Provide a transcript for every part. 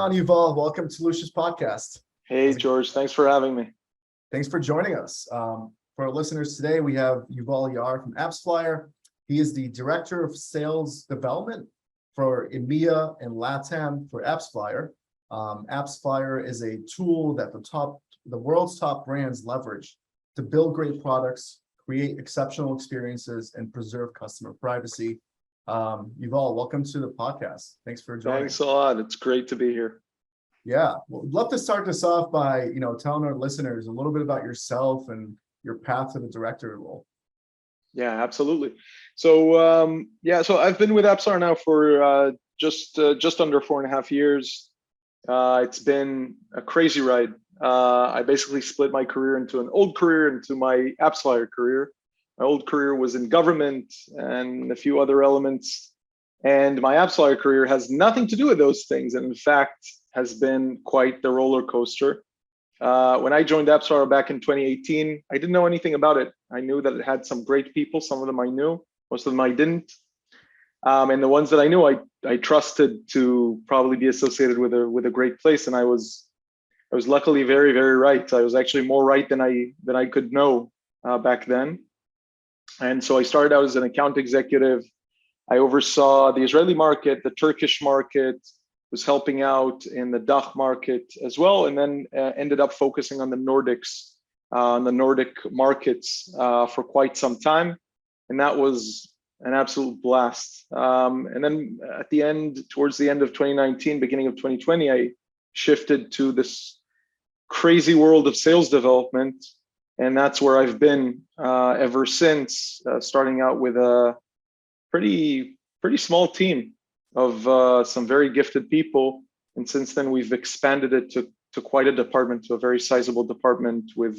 on, Yuval? Welcome to Lucius Podcast. Hey, George, thanks for having me. Thanks for joining us. For our listeners today, we have Yuval Yaar from Appsflyer. He is the Director of Sales Development for EMEA and LATAM for Appsflyer. Appsflyer is a tool that the world's top brands leverage to build great products, create exceptional experiences, and preserve customer privacy. Yuval, welcome to the podcast. Thanks for joining. Thanks a lot. It's great to be here. Yeah, well, I'd love to start this off by, telling our listeners a little bit about yourself and your path to the director role. Yeah, absolutely. So, so I've been with Appsflyer now for just under 4.5 years. It's been a crazy ride. I basically split my career into an old career into my Appsflyer career. My old career was in government and a few other elements. And my Appsflyer career has nothing to do with those things. And in fact, has been quite the roller coaster. When I joined Appsflyer back in 2018, I didn't know anything about it. I knew that it had some great people. Some of them I knew, most of them I didn't. And the ones that I knew, I trusted to probably be associated with a great place. And I was luckily very, very right. I was actually more right than I could know back then. And so I started out as an account executive. I oversaw the Israeli market, the Turkish market, was helping out in the DACH market as well, and then ended up focusing on the Nordics, on the Nordic markets for quite some time. And that was an absolute blast. And then towards the end of 2019, beginning of 2020, I shifted to this crazy world of sales development. And that's where I've been ever since, starting out with a pretty small team of some very gifted people. And since then, we've expanded it to quite a department, to a very sizable department with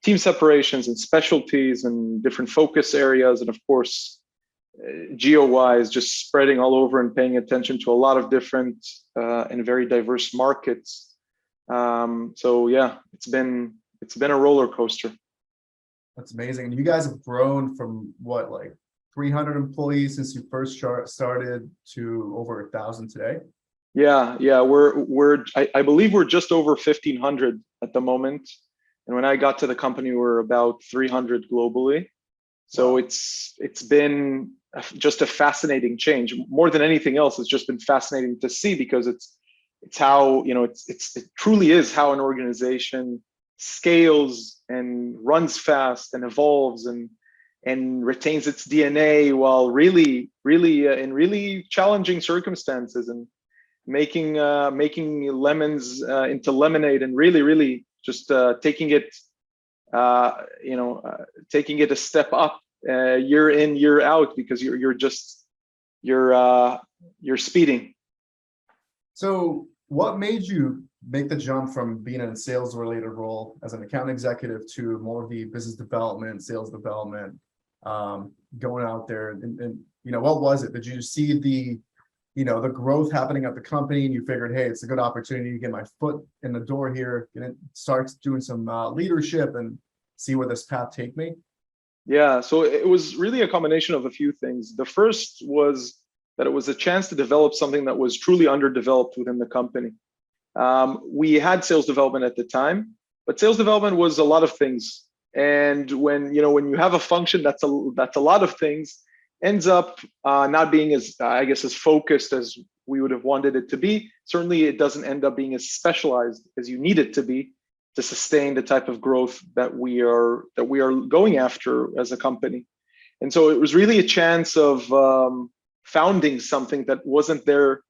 team separations and specialties and different focus areas. And of course, geo-wise, just spreading all over and paying attention to a lot of different and very diverse markets. So yeah, it's been a roller coaster. That's amazing. And you guys have grown from what, like 300 employees since you first started to over 1,000 today? Yeah. I believe we're just over 1,500 at the moment. And when I got to the company, we were about 300 globally. So wow. It's been just a fascinating change. More than anything else, it's just been fascinating to see, because it's how, it truly is how an organization scales and runs fast and evolves and retains its DNA while really in really challenging circumstances, and making lemons into lemonade, and really just taking it a step up year in, year out, because you're speeding. So what made you make the jump from being in a sales related role as an account executive to more of the business development, sales development, going out there and what was it? Did you see the growth happening at the company and you figured, hey, it's a good opportunity to get my foot in the door here and start doing some leadership and see where this path take me? Yeah, so it was really a combination of a few things. The first was that it was a chance to develop something that was truly underdeveloped within the company. We had sales development at the time, but sales development was a lot of things. And when you have a function that's a lot of things, ends up not being as focused as we would have wanted it to be. Certainly, it doesn't end up being as specialized as you need it to be to sustain the type of growth that we are going after as a company. And so it was really a chance of founding something that wasn't there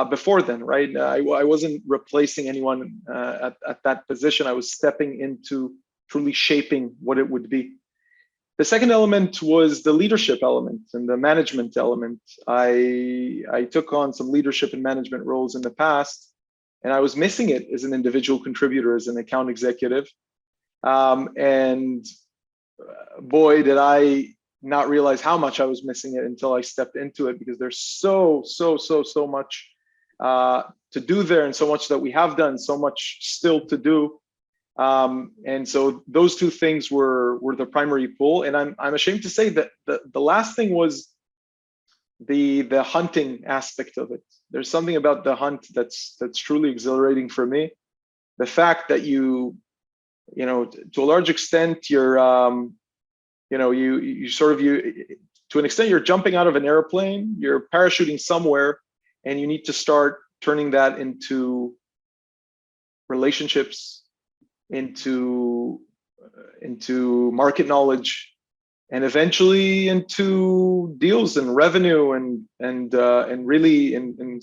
before then, right? I wasn't replacing anyone at that position. I was stepping into truly shaping what it would be. The second element was the leadership element and the management element. I took on some leadership and management roles in the past, and I was missing it as an individual contributor, as an account executive. And boy, did I not realize how much I was missing it until I stepped into it, because there's so much to do there, and so much that we have done, so much still to do. And so those two things were the primary pull. And I'm ashamed to say that the last thing was the hunting aspect of it. There's something about the hunt that's truly exhilarating for me. The fact that to a large extent, you sort of to an extent you're jumping out of an airplane, you're parachuting somewhere, and you need to start turning that into relationships, into market knowledge, and eventually into deals and revenue and really in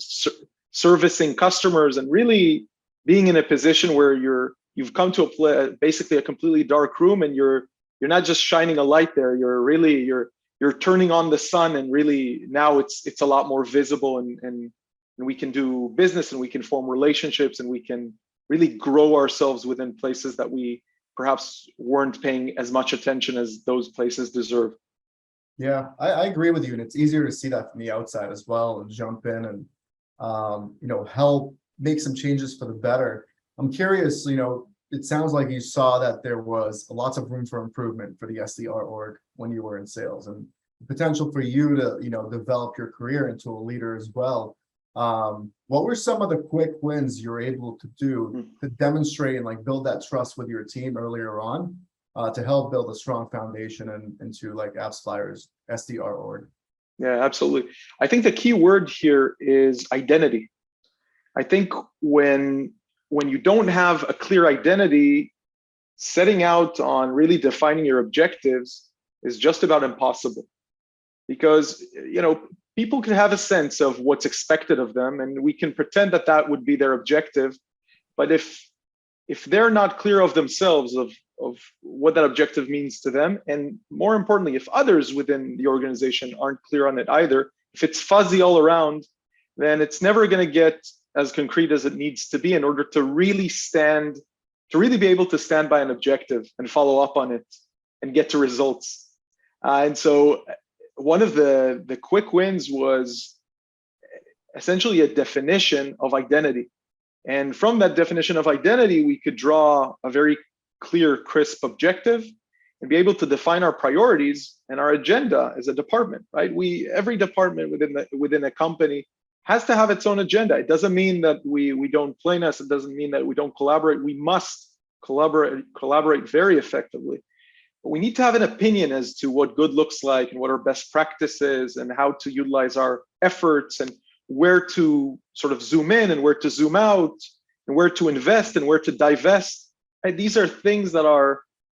servicing customers, and really being in a position where you've come to basically a completely dark room, and you're not just shining a light there, you're turning on the sun, and really now it's a lot more visible, and we can do business, and we can form relationships, and we can really grow ourselves within places that we perhaps weren't paying as much attention as those places deserve. Yeah, I agree with you, and it's easier to see that from the outside as well, and jump in and help make some changes for the better. I'm curious, it sounds like you saw that there was lots of room for improvement for the SDR org when you were in sales, and the potential for you to develop your career into a leader as well. What were some of the quick wins you were able to do to demonstrate and build that trust with your team earlier on, to help build a strong foundation into Appsflyer's SDR org? Yeah, absolutely. I think the key word here is identity. I think when you don't have a clear identity, setting out on really defining your objectives is just about impossible, because people can have a sense of what's expected of them, and we can pretend that that would be their objective. But if they're not clear of themselves, of what that objective means to them, and more importantly, if others within the organization aren't clear on it either, if it's fuzzy all around, then it's never going to get as concrete as it needs to be in order to really be able to stand by an objective and follow up on it and get to results. And so one of the quick wins was essentially a definition of identity. And from that definition of identity, we could draw a very clear, crisp objective and be able to define our priorities and our agenda as a department, right? Every department within a company has to have its own agenda. It doesn't mean that we don't play nice. It doesn't mean that we don't collaborate. We must collaborate very effectively. But we need to have an opinion as to what good looks like, and what our best practice is, and how to utilize our efforts, and where to sort of zoom in and where to zoom out, and where to invest and where to divest. And these are things that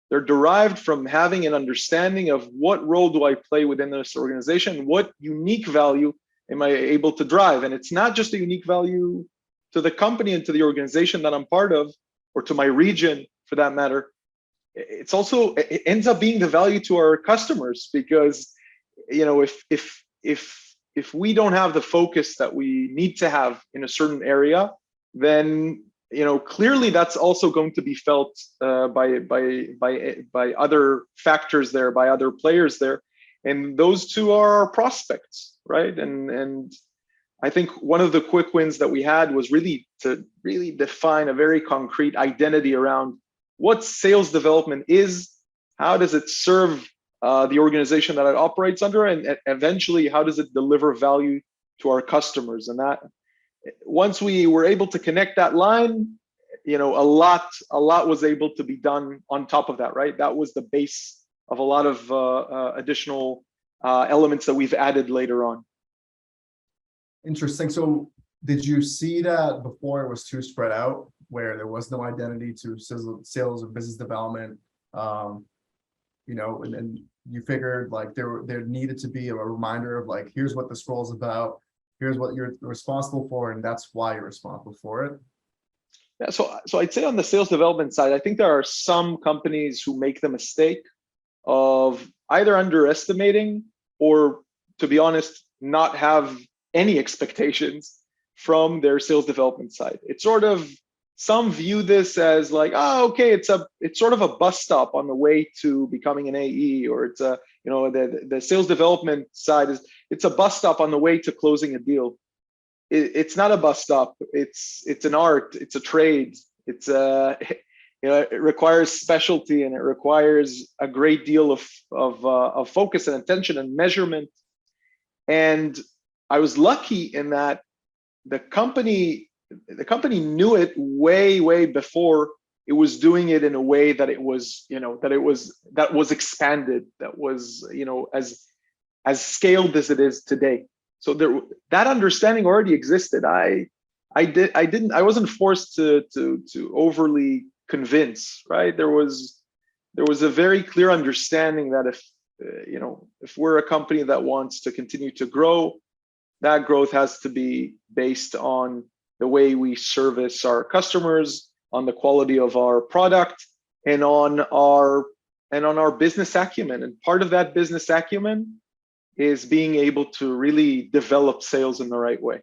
they're derived from having an understanding of what role do I play within this organization, what unique value am I able to drive. And it's not just a unique value to the company and to the organization that I'm part of, or to my region for that matter. It ends up being the value to our customers, because if we don't have the focus that we need to have in a certain area, then clearly that's also going to be felt by other factors there, by other players there, and those two are our prospects, right? And I think one of the quick wins that we had was really to define a very concrete identity around what sales development is, how does it serve the organization that it operates under, and eventually how does it deliver value to our customers. And that, once we were able to connect that line, a lot was able to be done on top of that, right? That was the base of a lot of additional elements that we've added later on. Interesting. So did you see that before it was too spread out, where there was no identity to sales or business development, and then you figured there needed to be a reminder of here's what this role is about, here's what you're responsible for, and that's why you're responsible for it? Yeah, so I'd say on the sales development side, I think there are some companies who make the mistake of either underestimating, or, to be honest, not have any expectations from their sales development side. It's sort of, some view this as okay, it's sort of a bus stop on the way to becoming an AE, or it's the sales development side it's a bus stop on the way to closing a deal. It's not a bus stop. It's an art. It's a trade. It requires specialty, and it requires a great deal of focus and attention and measurement. And I was lucky in that the company knew it way before it was doing it in a way that it was, that was expanded, that was, as scaled as it is today. So that understanding already existed. I wasn't forced to overly convince, right? There was a very clear understanding that if we're a company that wants to continue to grow, that growth has to be based on the way we service our customers, on the quality of our product, and on our business acumen. And part of that business acumen is being able to really develop sales in the right way.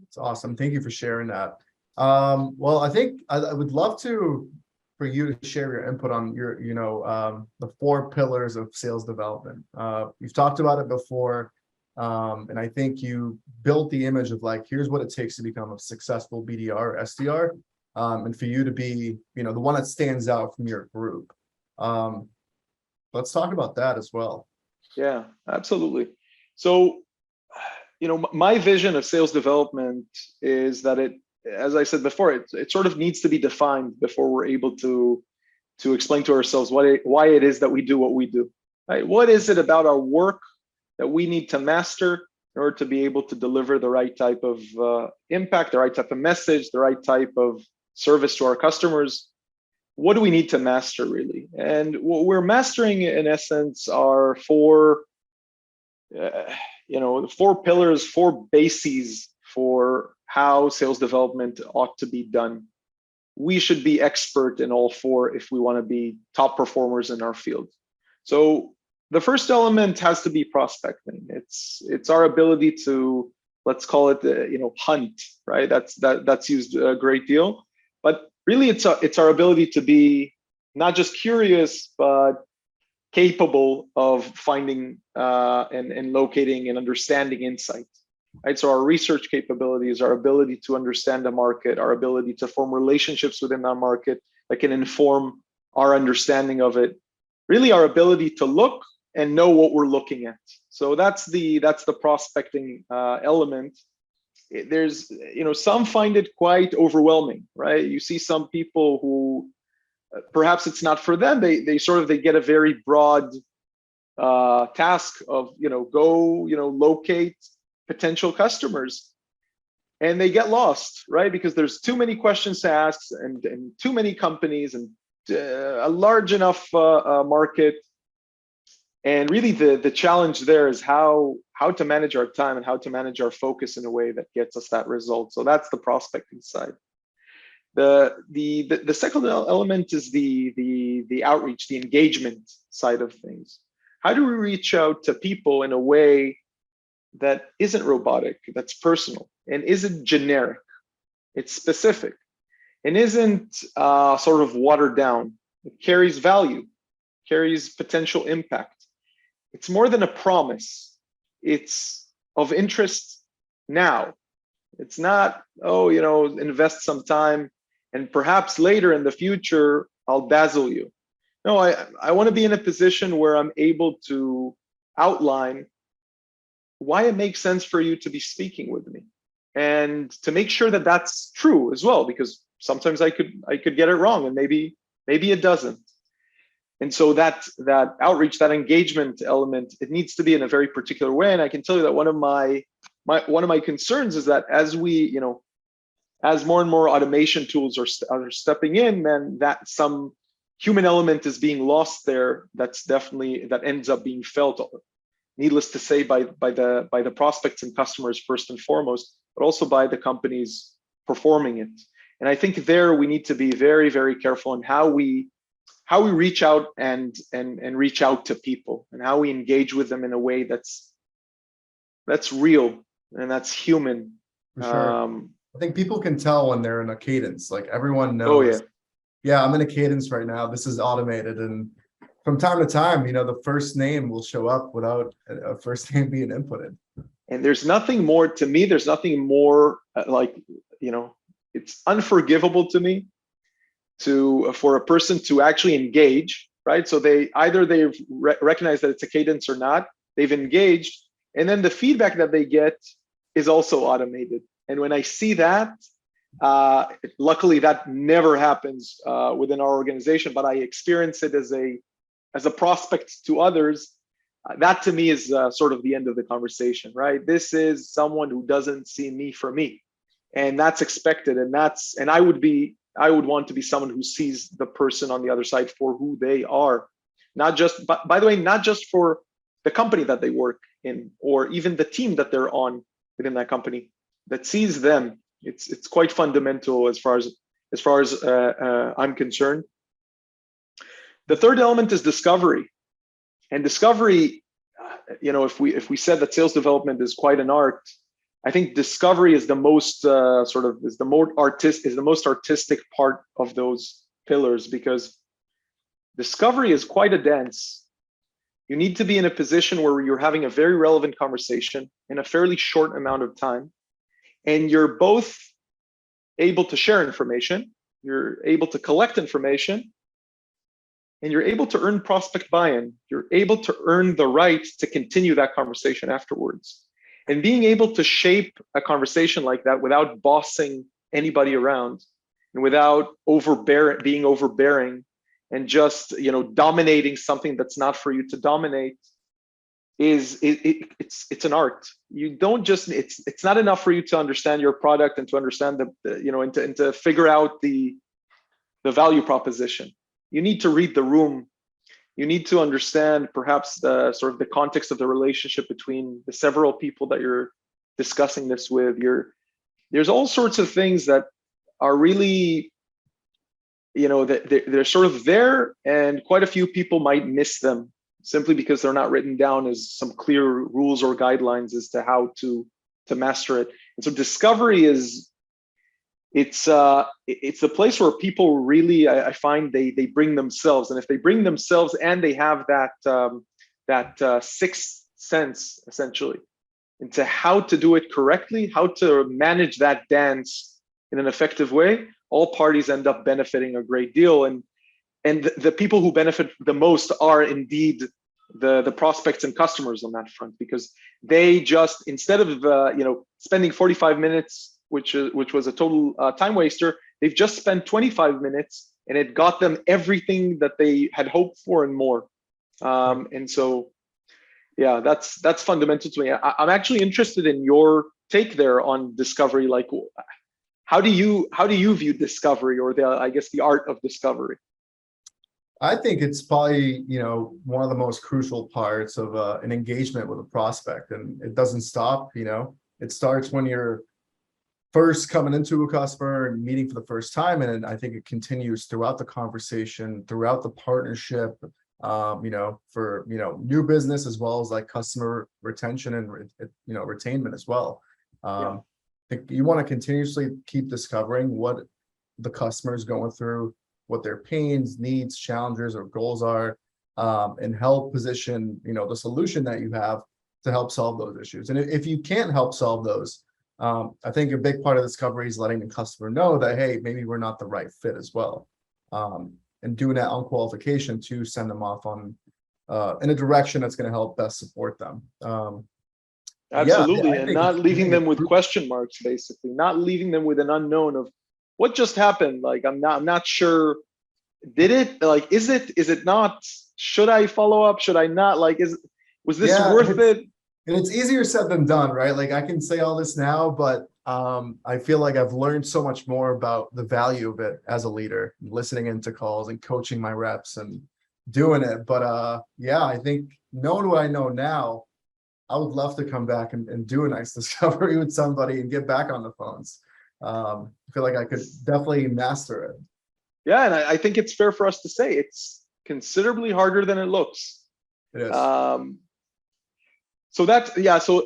It's awesome. Thank you for sharing that. Well, I think I would love for you to share your input on the 4 pillars of sales development. You've talked about it before. And I think you built the image of like, here's what it takes to become a successful BDR or SDR, and for you to be, the one that stands out from your group. Let's talk about that as well. Yeah, absolutely. So, my vision of sales development is that as I said before, it sort of needs to be defined before we're able to explain to ourselves why it is that we do what we do. Right? What is it about our work that we need to master in order to be able to deliver the right type of impact, the right type of message, the right type of service to our customers? What do we need to master, really? And what we're mastering, in essence, are 4 pillars, 4 bases for how sales development ought to be done. We should be expert in all 4 if we want to be top performers in our field. So the first element has to be prospecting. It's our ability to, let's call it, hunt, right? That's used a great deal, but really it's our ability to be not just curious, but capable of finding and locating and understanding insight, right? So our research capabilities, our ability to understand the market, our ability to form relationships within that market that can inform our understanding of it, really our ability to look and know what we're looking at. So that's the prospecting element. There's, some find it quite overwhelming, right? You see some people who perhaps it's not for them. They get a very broad task of, go, locate potential customers, and they get lost, right? Because there's too many questions to ask and too many companies and a large enough market. And really the challenge there is how to manage our time and how to manage our focus in a way that gets us that result. So that's the prospecting side. The second element is the outreach, the engagement side of things. How do we reach out to people in a way that isn't robotic, that's personal, and isn't generic? It's specific and isn't sort of watered down. It carries value, carries potential impact. It's more than a promise. It's of interest now. It's not, invest some time and perhaps later in the future, I'll dazzle you. No, I want to be in a position where I'm able to outline why it makes sense for you to be speaking with me, and to make sure that that's true as well, because sometimes I could get it wrong, and maybe it doesn't. And so that outreach, that engagement element, it needs to be in a very particular way. And I can tell you that one of my concerns is that as we, as more and more automation tools are stepping in, then that some human element is being lost there. That ends up being felt, needless to say, by the prospects and customers first and foremost, but also by the companies performing it. And I think there we need to be very, very careful in how we reach out and reach out to people, and how we engage with them in a way that's real and that's human. For sure. I think people can tell when they're in a cadence. Like everyone knows. Oh yeah. Yeah, I'm in a cadence right now. This is automated, and from time to time, the first name will show up without a first name being inputted. And there's nothing more, to me, there's nothing more it's unforgivable to me for a person to actually engage, right? So they've recognized that it's a cadence or not, they've engaged, And then the feedback that they get is also automated. And when I see that, luckily that never happens within our organization, but I experience it as a prospect to others. That to me is sort of the end of the conversation, right? This is someone who doesn't see me for me, and that's expected. And I would want to be someone who sees the person on the other side for who they are, not just, but by the way, not just for the company that they work in, or even the team that they're on within that company, that sees them. It's quite fundamental as far as I'm concerned. The third element is discovery. And discovery, if we said that sales development is quite an art, I think discovery is the most most artistic part of those pillars, because discovery is quite a dance. You need to be in a position where you're having a very relevant conversation in a fairly short amount of time, and you're both able to share information, you're able to collect information, and you're able to earn prospect buy-in. You're able to earn the right to continue that conversation afterwards. And being able to shape a conversation like that without bossing anybody around, and without being overbearing, and just dominating something that's not for you to dominate, it's an art. You don't just it's not enough for you to understand your product and to understand and to figure out the value proposition. You need to read the room. You need to understand perhaps the sort of the context of the relationship between the several people that you're discussing this with. There's all sorts of things that are really, that they're sort of there, and quite a few people might miss them simply because they're not written down as some clear rules or guidelines as to how to master it. And so discovery it's the place where people really, I find they bring themselves, and if they bring themselves and they have that sixth sense essentially into how to do it correctly, how to manage that dance in an effective way, all parties end up benefiting a great deal. And the people who benefit the most are indeed the prospects and customers on that front, because they just, instead of spending 45 minutes, which was a total time waster, they've just spent 25 minutes, and it got them everything that they had hoped for and more. And so, yeah, that's fundamental to me. I'm actually interested in your take there on discovery. Like, how do you view discovery, or the art of discovery? I think it's probably, one of the most crucial parts of an engagement with a prospect, and it doesn't stop. It starts when you're first coming into a customer and meeting for the first time, and I think it continues throughout the conversation, throughout the partnership, for new business, as well as like customer retention and retainment as well. I think you want to continuously keep discovering what the customer is going through, what their pains, needs, challenges, or goals are, and help position the solution that you have to help solve those issues. And if you can't help solve those, I think a big part of discovery is letting the customer know that, hey, maybe we're not the right fit as well, and doing that on qualification to send them off on in a direction that's going to help best support them. Absolutely, and not leaving them with question marks, basically, not leaving them with an unknown of what just happened. Like, I'm not sure. Did it? Like, is it not? Should I follow up? Should I not? Like, was this worth it? And it's easier said than done, right? Like, I can say all this now, but I feel like I've learned so much more about the value of it as a leader, listening into calls and coaching my reps and doing it. But I think knowing what I know now, I would love to come back and do a nice discovery with somebody and get back on the phones. I feel like I could definitely master it. Yeah, and I think it's fair for us to say it's considerably harder than it looks. It is. So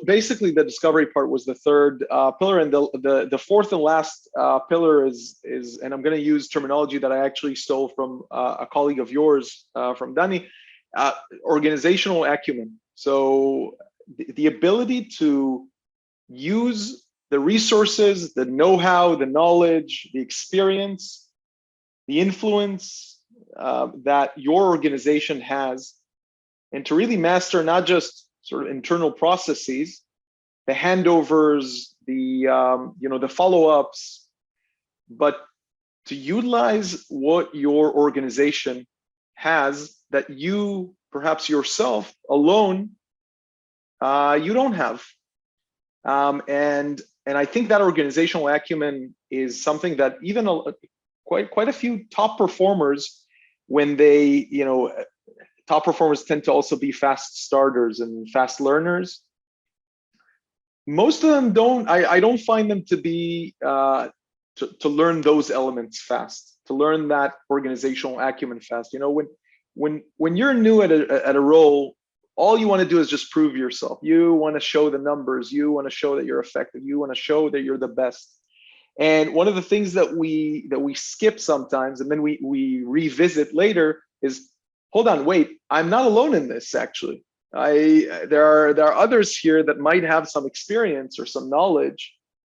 basically the discovery part was the third pillar, and the fourth and last pillar is, and I'm going to use terminology that I actually stole from a colleague of yours, from Danny, organizational acumen. So the ability to use the resources, the know-how, the knowledge, the experience, the influence that your organization has, and to really master not just sort of internal processes, the handovers, the follow-ups, but to utilize what your organization has that you perhaps yourself alone you don't have. And I think that organizational acumen is something that even quite a few top performers, when they, top performers tend to also be fast starters and fast learners. Most of them don't. I don't find them to be to learn those elements fast, to learn that organizational acumen fast. When you're new at a role, all you want to do is just prove yourself. You want to show the numbers. You want to show that you're effective. You want to show that you're the best. And one of the things that we skip sometimes, and then we revisit later, is, hold on, wait, I'm not alone in this. Actually, there are others here that might have some experience or some knowledge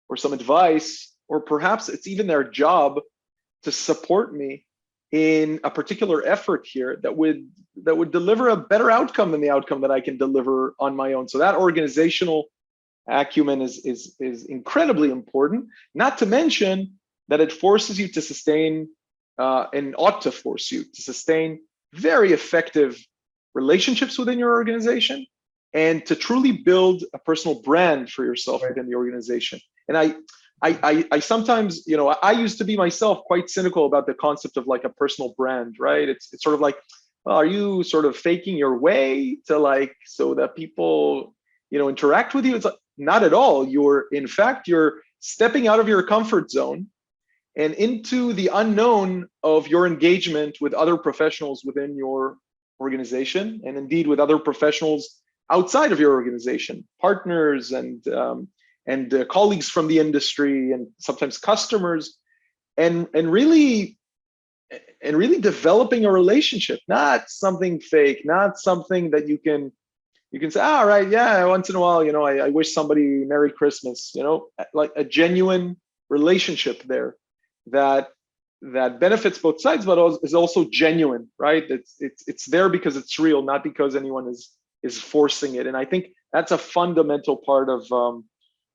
or some advice, or perhaps it's even their job to support me in a particular effort here that would deliver a better outcome than the outcome that I can deliver on my own. So that organizational acumen is incredibly important, not to mention that it forces you to sustain and ought to force you to sustain very effective relationships within your organization, and to truly build a personal brand for yourself within the organization. And I sometimes, I used to be myself quite cynical about the concept of like a personal brand, right? It's sort of like, well, are you sort of faking your way to so that people, interact with you? It's like, not at all. You're stepping out of your comfort zone and into the unknown of your engagement with other professionals within your organization, and indeed with other professionals outside of your organization, partners and colleagues from the industry, and sometimes customers, and really developing a relationship, not something fake, not something that you can say, all right, yeah, once in a while, I wish somebody Merry Christmas, like a genuine relationship there that benefits both sides, but is also genuine, right? It's there because it's real, not because anyone is forcing it. And I think that's a fundamental part of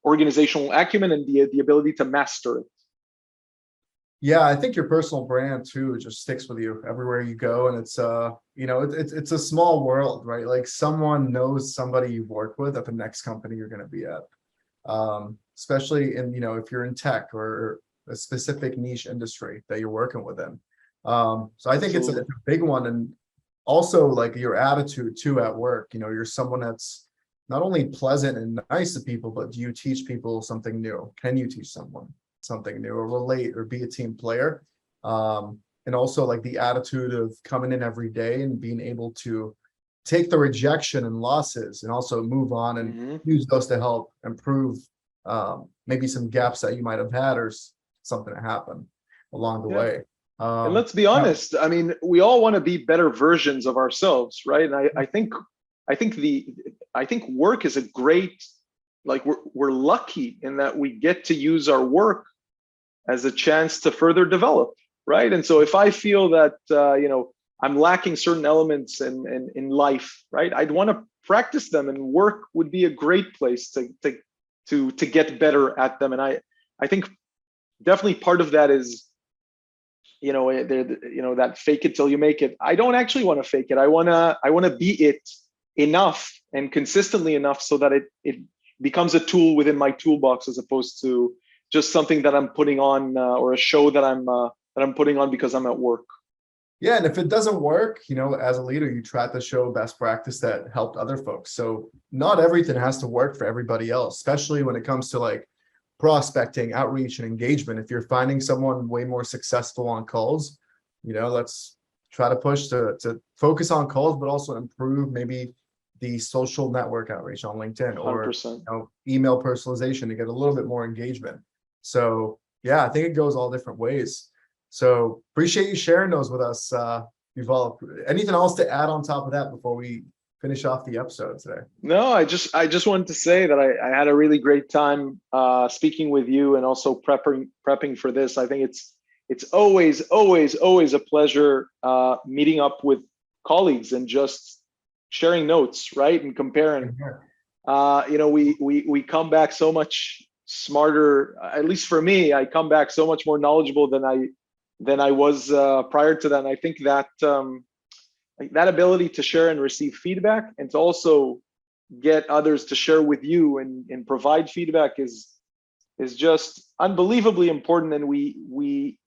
organizational acumen and the ability to master it. Yeah, I think your personal brand too just sticks with you everywhere you go, and it's it's a small world, right? Like someone knows somebody you've worked with at the next company you're going to be at, especially in if you're in tech or a specific niche industry that you're working within. So I think it's a big one, and also like your attitude too at work. You're someone that's not only pleasant and nice to people, but do you teach people something new? Can you teach someone something new, or relate, or be a team player? And also like the attitude of coming in every day and being able to take the rejection and losses and also move on and use those to help improve maybe some gaps that you might have had, or something that happened along the way. And let's be honest, I mean, we all want to be better versions of ourselves, right? And I think work is a great, we're lucky in that we get to use our work as a chance to further develop, right? And so if I feel that I'm lacking certain elements in life, right, I'd want to practice them, and work would be a great place to get better at them. And I think definitely part of that is that fake it till you make it. I don't actually want to fake it. I want to be it enough and consistently enough so that it becomes a tool within my toolbox, as opposed to just something that I'm putting on, or a show that I'm putting on because I'm at work. Yeah, and if it doesn't work, as a leader, you try to show best practice that helped other folks. So not everything has to work for everybody else, especially when it comes to prospecting, outreach, and engagement. If you're finding someone way more successful on calls, let's try to push to focus on calls, but also improve maybe the social network outreach on LinkedIn, or 100%. Email personalization to get a little bit more engagement. So yeah, I think it goes all different ways. So appreciate you sharing those with us, Yuval. Anything else to add on top of that before we finish off the episode today? No, I just wanted to say that I had a really great time speaking with you, and also prepping for this. I think it's always a pleasure meeting up with colleagues and just sharing notes, right, and comparing. We come back so much smarter. At least for me, I come back so much more knowledgeable than I was prior to that. And I think that that ability to share and receive feedback, and to also get others to share with you and provide feedback is just unbelievably important. And we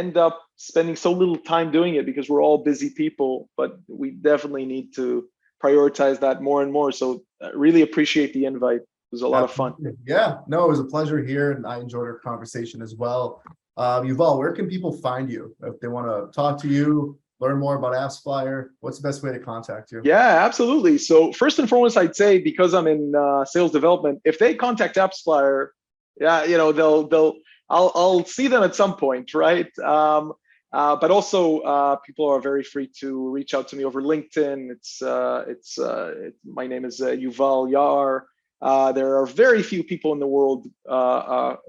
end up spending so little time doing it because we're all busy people, but we definitely need to prioritize that more and more. So I really appreciate the invite. It was a lot of fun. Yeah, no, it was a pleasure here, and I enjoyed our conversation as well. Yuval, where can people find you if they want to talk to you, learn more about Appsflyer? What's the best way to contact you? Yeah, absolutely. So first and foremost, I'd say, because I'm in sales development, if they contact Appsflyer, yeah, I'll see them at some point, right? But also, people are very free to reach out to me over LinkedIn. My name is Yuval Yaar. There are very few people in the world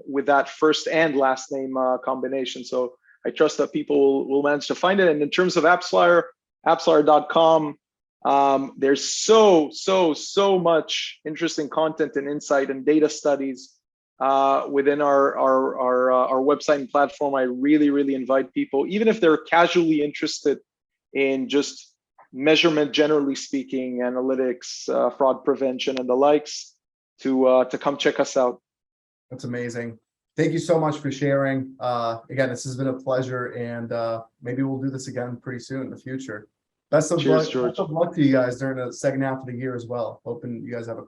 with that first and last name combination. So I trust that people will manage to find it. And in terms of Appsflyer, appsflyer.com, there's so much interesting content and insight and data studies within our website and platform. I really invite people, even if they're casually interested in just measurement, generally speaking, analytics, fraud prevention, and the likes, to come check us out. That's amazing. Thank you so much for sharing. Again, this has been a pleasure, and maybe we'll do this again pretty soon in the future. Best of luck to you guys during the second half of the year as well. Hoping you guys have a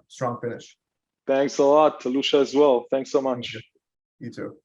strong finish. Thanks a lot, to Lucia as well. Thanks so much. You too.